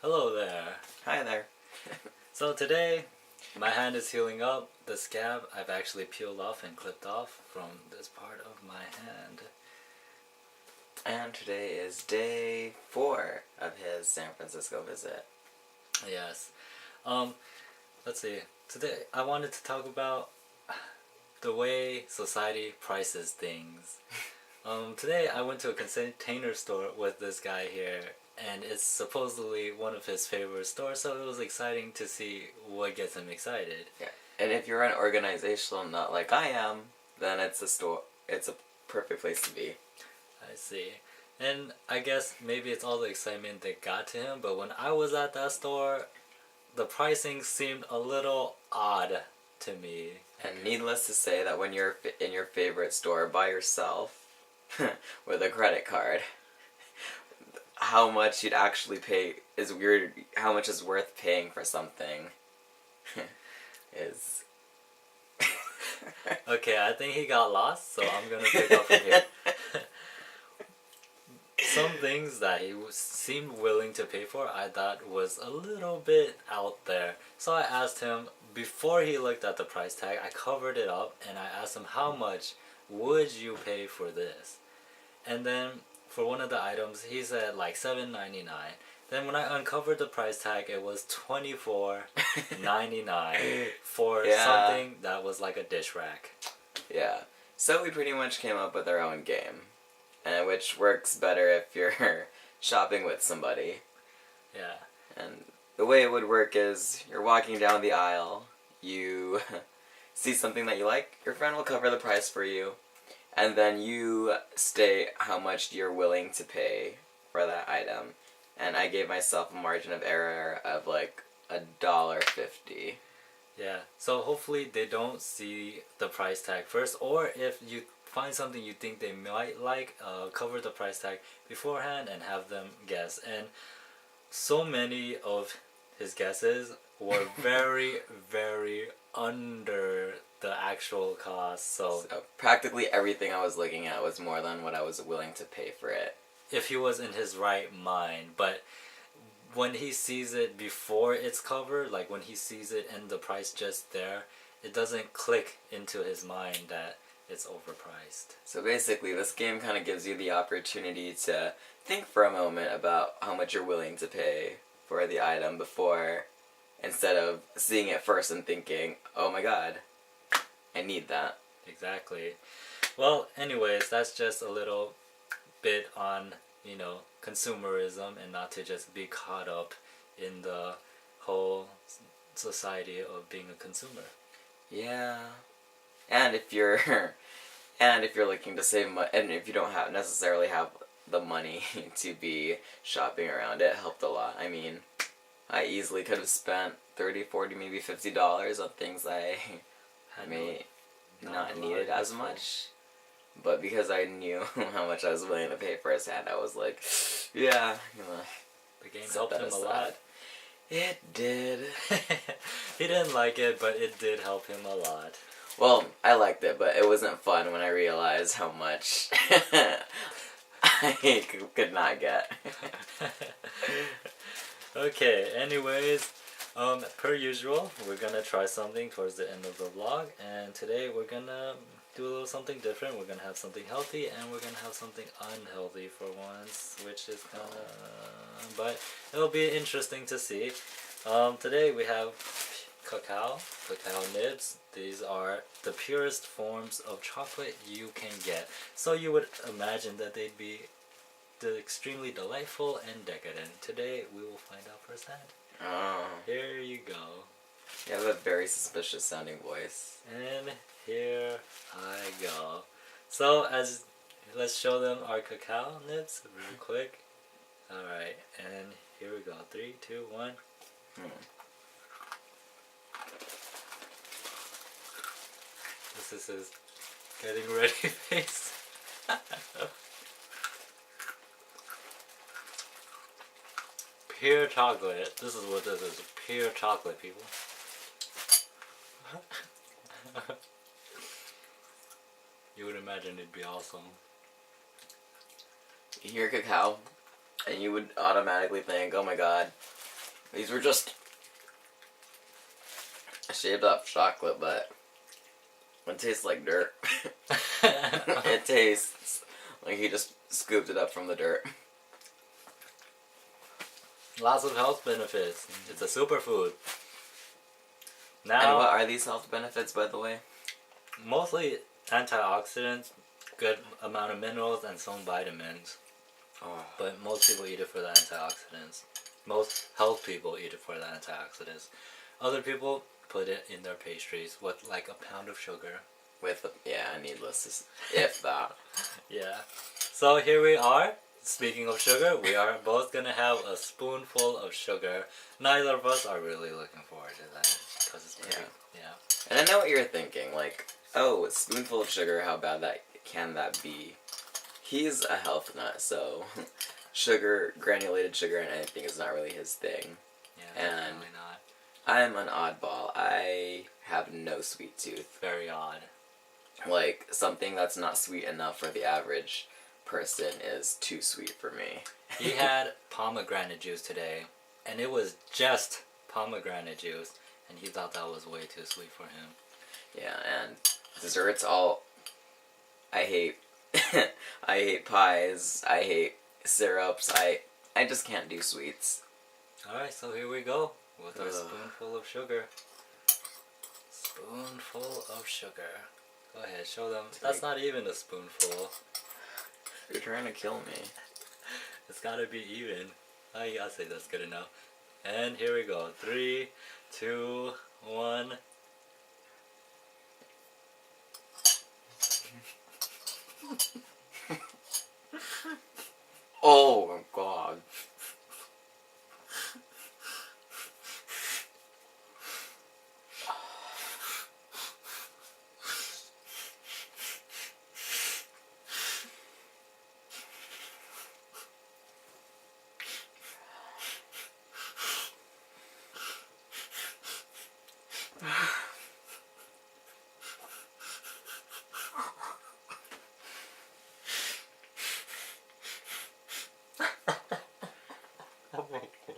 Hello there. Hi there. So today, my hand is healing up. The scab I've actually peeled off and clipped off from this part of my hand. And today is day 4 of his San Francisco visit. Yes. Let's see. Today I wanted to talk about the way society prices things. Today I went to a container store with this guy here, and it's supposedly one of his favorite stores, so it was exciting to see what gets him excited. Yeah. And if you're an organizational nut like I am, then it's a store. It's a perfect place to be. I see. And I guess maybe it's all the excitement that got to him, but when I was at that store, the pricing seemed a little odd to me. And needless to say that when you're in your favorite store by yourself with a credit card, how much you'd actually pay is weird. How much is worth paying for something is... Okay, I think he got lost, so I'm gonna pick up from here. Some things that he seemed willing to pay for, I thought was a little bit out there. So I asked him, before he looked at the price tag, I covered it up and I asked him, how much would you pay for this? And then for one of the items, he said like $7.99. Then when I uncovered the price tag, it was $24.99 for something that was like a dish rack. Yeah. So we pretty much came up with our own game, and which works better if you're shopping with somebody. Yeah. And the way it would work is you're walking down the aisle, you see something that you like, your friend will cover the price for you, and then you state how much you're willing to pay for that item. And I gave myself a margin of error of like $1.50. Yeah, so hopefully they don't see the price tag first, or if you find something you think they might like, cover the price tag beforehand and have them guess. And so many of his guesses were very, very under the actual cost. So practically everything I was looking at was more than what I was willing to pay for it. If he was in his right mind, but when he sees it before it's covered, like when he sees it and the price just there, it doesn't click into his mind that it's overpriced. So basically, this game kind of gives you the opportunity to think for a moment about how much you're willing to pay for the item before, instead of seeing it first and thinking, oh my god, I need that. Exactly. Well, anyways, that's just a little bit on, consumerism, and not to just be caught up in the whole society of being a consumer. Yeah. And if you're looking to save money, and if you don't necessarily have the money to be shopping around, it helped a lot. I mean, I easily could have spent $30, $40, maybe $50 on things I may not needed as much. But because I knew how much I was willing to pay for his hand, I was like, yeah. The game helped him a lot. It did. He didn't like it, but it did help him a lot. Well, I liked it, but it wasn't fun when I realized how much I could not get. Okay, anyways, per usual, we're gonna try something towards the end of the vlog, and today we're gonna do a little something different. We're gonna have something healthy, and we're gonna have something unhealthy for once, which is but it'll be interesting to see. Today we have cacao nibs. These are the purest forms of chocolate you can get. So you would imagine that they'd be extremely delightful and decadent. Today we will find out firsthand. Oh. Here you go. You have a very suspicious sounding voice. And here I go. So let's show them our cacao nibs real quick. Alright, and here we go. 3, 2, 1. This is his getting ready face. Pure chocolate. This is what this is. Pure chocolate, people. You would imagine it'd be awesome. You hear cacao, and you would automatically think, oh my god, These were just shaved up chocolate, but it tastes like dirt. It tastes like he just scooped it up from the dirt. Lots of health benefits. It's a superfood. And Now, what are these health benefits, by the way? mostly antioxidants, good amount of minerals, and some vitamins. Oh. But most people eat it for the antioxidants. Most health people eat it for the antioxidants. Other people put it in their pastries with like a pound of sugar. With, needless to if that. Yeah. So here we are. Speaking of sugar, we are both gonna have a spoonful of sugar. Neither of us are really looking forward to that because it's pretty. Yeah. And I know what you're thinking, like, oh, a spoonful of sugar, how bad can that be? He's a health nut, so sugar, granulated sugar and anything is not really his thing. Yeah, And definitely not. I'm an oddball. I have no sweet tooth. Very odd. Like, something that's not sweet enough for the average person is too sweet for me. He had pomegranate juice today, and it was just pomegranate juice, and he thought that was way too sweet for him. Yeah, and desserts I hate I hate pies, I hate syrups, I just can't do sweets. Alright, so here we go with our Ugh. spoonful of sugar. Spoonful of sugar. Go ahead, show them. That's not even a spoonful. You're trying to kill me. It's gotta be even. I'll say that's good enough. And here we go. 3, 2, 1. Oh my god. Oh my god.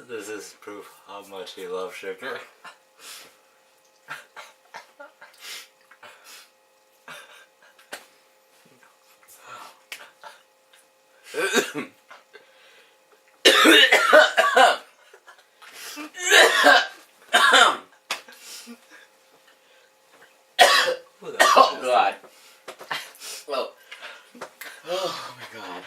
This is proof how much he loves sugar. Who the hell Oh is god. Well. Oh my god.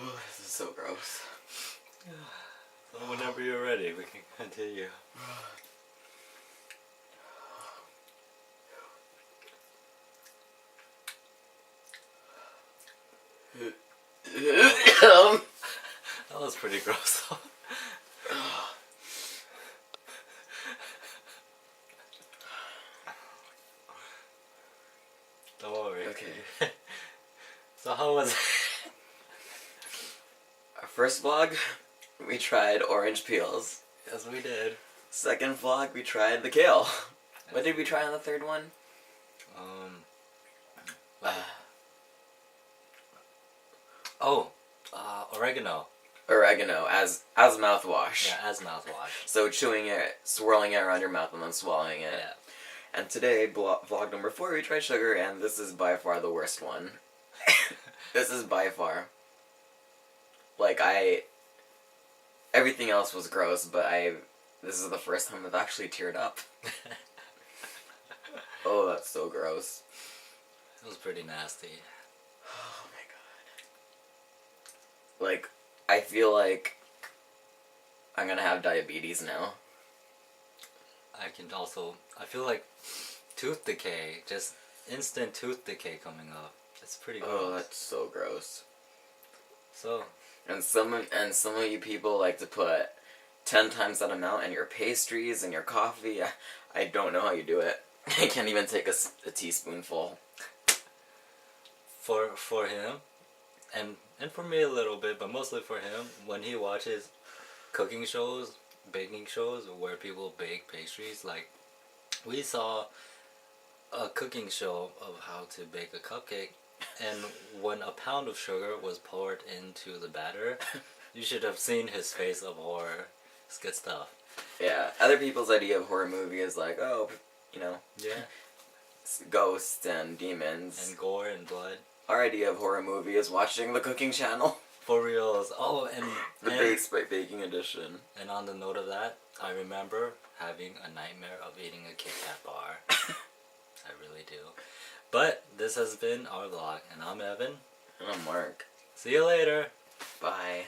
Oh, this is so gross. So whenever you're ready, we can continue. That was pretty gross. Don't worry. Okay. So how was it? Our first vlog, we tried orange peels. Yes, we did. Second vlog, we tried the kale. What did we try on the third one? Oregano. Oregano as mouthwash. Yeah, as mouthwash. So chewing it, swirling it around your mouth, and then swallowing it. Yeah. And today, vlog number 4, we tried sugar, and this is by far the worst one. This is by far. Like, everything else was gross, but this is the first time I've actually teared up. Oh, that's so gross. It was pretty nasty. Oh my god. Like, I feel like I'm gonna have diabetes now. I feel like tooth decay, just instant tooth decay coming up. It's pretty gross. Oh, that's so gross. So, And some of you people like to put 10 times that amount in your pastries and your coffee. I don't know how you do it. I can't even take a teaspoonful. for him, and for me a little bit, but mostly for him, when he watches cooking shows, baking shows where people bake pastries. Like we saw a cooking show of how to bake a cupcake, and when a pound of sugar was poured into the batter, you should have seen his face of horror. It's good stuff. Yeah, other people's idea of horror movie is like, oh, you know, Yeah. ghosts and demons. And gore and blood. Our idea of horror movie is watching the Cooking Channel. For reals. Oh, and The baking edition. And on the note of that, I remember having a nightmare of eating a Kit Kat bar. I really do. But this has been our vlog, and I'm Evan. And I'm Mark. See you later. Bye.